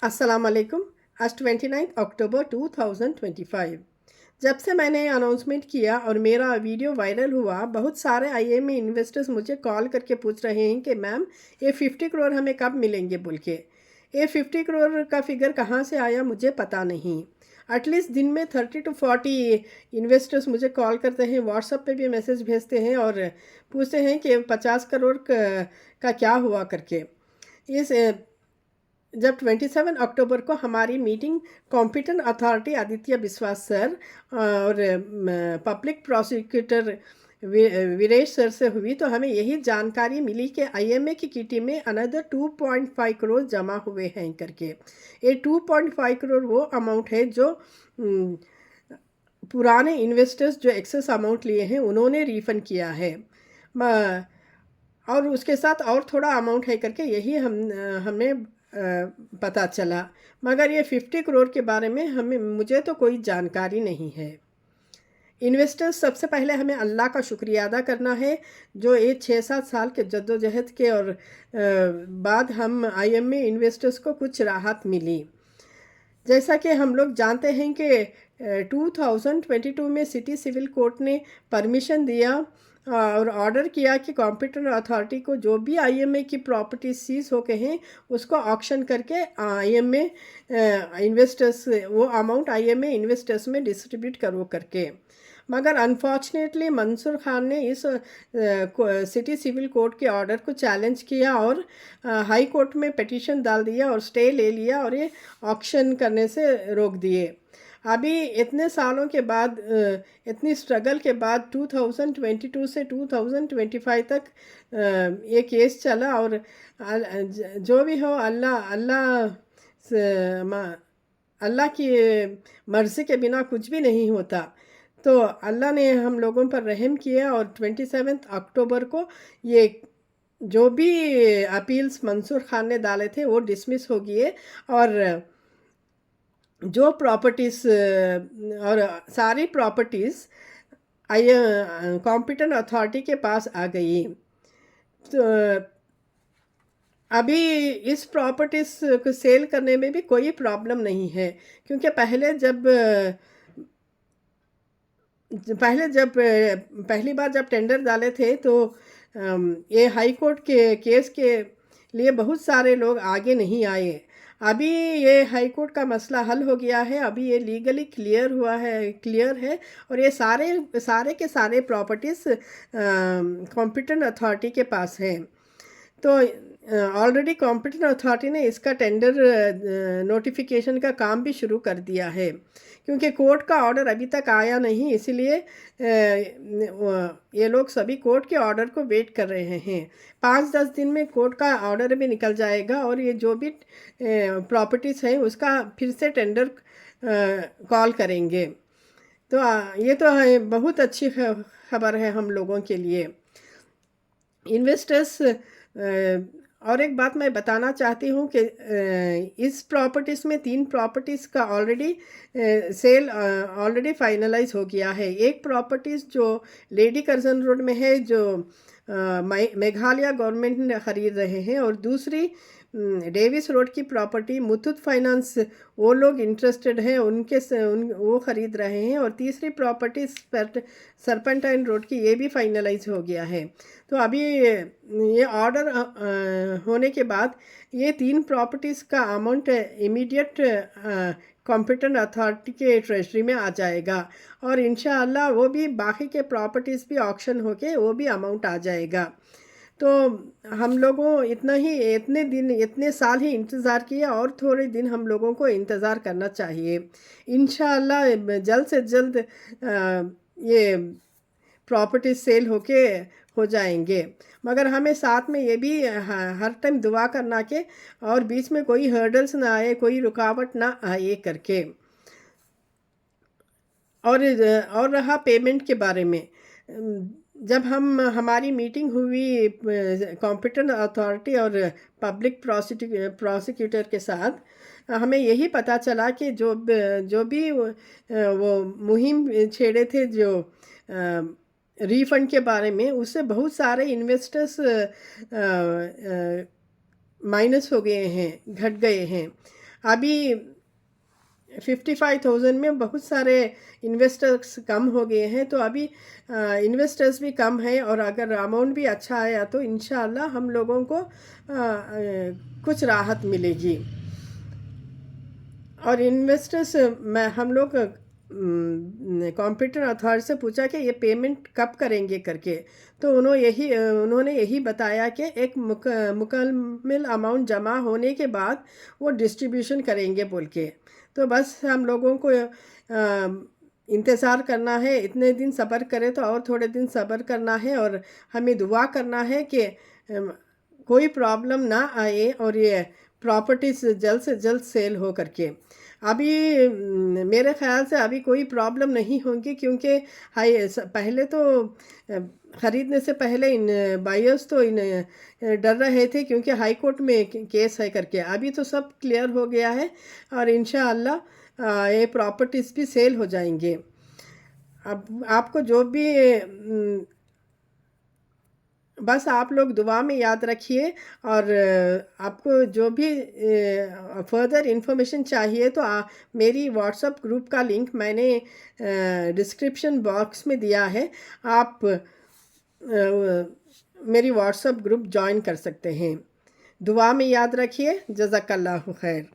अस्सलाम वालेकुम। आज 29 अक्टूबर 2025। जब से मैंने अनाउंसमेंट किया और मेरा वीडियो वायरल हुआ, बहुत सारे आईएमए इन्वेस्टर्स मुझे कॉल करके पूछ रहे हैं कि मैम ये 50 करोड़ हमें कब मिलेंगे बोल के। ये 50 करोड़ का फिगर कहाँ से आया मुझे पता नहीं। एटलीस्ट दिन में 30 to 40 इन्वेस्टर्स मुझे कॉल करते हैं, व्हाट्सएप पे भी मैसेज भेजते हैं और पूछते हैं कि 50 करोड़ का क्या हुआ करके। इस जब 27 अक्टूबर को हमारी मीटिंग कॉम्पिटेंट अथॉरिटी आदित्य बिस्वास सर और पब्लिक प्रोसिक्यूटर वीरेश सर से हुई, तो हमें यही जानकारी मिली कि आईएमए की किटी में अनदर 2.5 करोड़ जमा हुए हैं करके। ये 2.5 करोड़ वो अमाउंट है जो पुराने इन्वेस्टर्स जो एक्सेस अमाउंट लिए हैं उन्होंने रिफंड किया है। और उसके साथ और थोड़ा अमाउंट है करके यही हमें पता चला। मगर ये 50 करोड़ के बारे में मुझे तो कोई जानकारी नहीं है। इन्वेस्टर्स, सबसे पहले हमें अल्लाह का शुक्रिया अदा करना है जो ये 6-7 साल के जद्दोजहद के और बाद हम आईएमए इन्वेस्टर्स को कुछ राहत मिली। जैसा कि हम लोग जानते हैं कि 2022 में सिटी सिविल कोर्ट ने परमिशन दिया और ऑर्डर किया कि कॉम्पिटेंट अथॉरिटी को जो भी आईएमए की प्रॉपर्टी सीज हो गए हैं उसको ऑक्शन करके आईएमए इन्वेस्टर्स वो अमाउंट आईएमए इन्वेस्टर्स में डिस्ट्रीब्यूट करो करके। मगर अनफॉर्चुनेटली मंसूर खान ने इस सिटी सिविल कोर्ट के ऑर्डर को चैलेंज किया और हाई कोर्ट में पिटीशन डाल दिया और स्टे ले लिया और ये ऑक्शन करने से रोक दिए। अभी इतने सालों के बाद, इतनी स्ट्रगल के बाद 2022 से 2025 तक ये केस चला और जो भी हो अल्लाह की मर्ज़ी के बिना कुछ भी नहीं होता। तो अल्लाह ने हम लोगों पर रहम किया और 27 अक्टूबर को ये जो भी अपील्स मंसूर खान ने डाले थे वो डिसमिस हो गए और जो प्रॉपर्टीज़ और सारी प्रॉपर्टीज़ आई कॉम्पिटेंट अथॉरिटी के पास आ गई। तो अभी इस प्रॉपर्टीज़ को सेल करने में भी कोई प्रॉब्लम नहीं है, क्योंकि पहली बार जब टेंडर डाले थे तो ये हाई कोर्ट के केस के लिए बहुत सारे लोग आगे नहीं आए। अभी ये हाई कोर्ट का मसला हल हो गया है, अभी ये लीगली क्लियर है और ये सारे के सारे प्रॉपर्टीज़ कॉम्पिटेंट अथॉरिटी के पास हैं। तो ऑलरेडी कॉम्पिटेंट अथॉरिटी ने इसका टेंडर नोटिफिकेशन का काम भी शुरू कर दिया है, क्योंकि कोर्ट का ऑर्डर अभी तक आया नहीं, इसीलिए ये लोग सभी कोर्ट के ऑर्डर को वेट कर रहे हैं। 5-10 दिन में कोर्ट का ऑर्डर भी निकल जाएगा और ये जो भी प्रॉपर्टीज़ हैं उसका फिर से टेंडर कॉल करेंगे। तो ये तो है, बहुत अच्छी खबर है हम लोगों के लिए इन्वेस्टर्स। और एक बात मैं बताना चाहती हूँ कि इस प्रॉपर्टीज़ में 3 प्रॉपर्टीज़ का सेल ऑलरेडी फाइनलाइज हो गया है। एक प्रॉपर्टीज़ जो लेडी कर्जन रोड में है, जो मेघालय गवर्नमेंट ने ख़रीद रहे हैं, और दूसरी डेविस रोड की प्रॉपर्टी मुथूट फाइनेंस वो लोग इंटरेस्टेड हैं वो ख़रीद रहे हैं, और तीसरी प्रॉपर्टी सरपेंटाइन रोड की ये भी फाइनलाइज हो गया है। तो अभी ये ऑर्डर होने के बाद ये 3 प्रॉपर्टीज़ का अमाउंट इमीडिएट कॉम्पिटेंट अथॉरिटी के ट्रेजरी में आ जाएगा और इंशाअल्लाह वो भी बाकी के प्रॉपर्टीज़ भी ऑक्शन होके वो भी अमाउंट आ जाएगा। तो हम लोगों इतने साल ही इंतज़ार किया और थोड़े दिन हम लोगों को इंतज़ार करना चाहिए। इंशाअल्लाह जल्द से जल्द ये प्रॉपर्टी सेल हो जाएंगे। मगर हमें साथ में ये भी हर टाइम दुआ करना कि और बीच में कोई हर्डल्स ना आए, कोई रुकावट ना आए करके। और रहा पेमेंट के बारे में, जब हमारी मीटिंग हुई कॉम्पिटेंट अथॉरिटी और पब्लिक प्रोसिक्यूटर के साथ, हमें यही पता चला कि जो भी वो मुहिम छेड़े थे जो रीफंड के बारे में, उससे बहुत सारे इन्वेस्टर्स माइनस हो गए हैं, घट गए हैं। अभी 55,000 में बहुत सारे इन्वेस्टर्स कम हो गए हैं, तो अभी इन्वेस्टर्स भी कम हैं, और अगर अमाउंट भी अच्छा आया तो इंशाअल्लाह हम लोगों को कुछ राहत मिलेगी। और इन्वेस्टर्स मैं हम लोग कंप्यूटर अथॉरिटी से पूछा कि ये पेमेंट कब करेंगे करके, तो उन्होंने यही बताया कि एक मुकम्मल अमाउंट जमा होने के बाद वो डिस्ट्रीब्यूशन करेंगे बोल के। तो बस हम लोगों को इंतज़ार करना है, इतने दिन सब्र करें तो और थोड़े दिन सब्र करना है, और हमें दुआ करना है कि कोई प्रॉब्लम ना आए और ये प्रॉपर्टीज़ जल्द से जल्द सेल हो करके। अभी मेरे ख़्याल से अभी कोई प्रॉब्लम नहीं होगी, क्योंकि पहले तो ख़रीदने से पहले इन बायर्स तो डर रहे थे, क्योंकि हाई कोर्ट में केस है करके। अभी तो सब क्लियर हो गया है, और इंशाअल्लाह ये प्रॉपर्टीज़ भी सेल हो जाएंगे। अब आपको जो भी बस आप लोग दुआ में याद रखिए, और आपको जो भी फर्दर इंफॉर्मेशन चाहिए तो मेरी व्हाट्सएप ग्रुप का लिंक मैंने डिस्क्रिप्शन बॉक्स में दिया है। आप मेरी व्हाट्सएप ग्रुप ज्वाइन कर सकते हैं। दुआ में याद रखिए। जज़ाकल्लाहु खैर।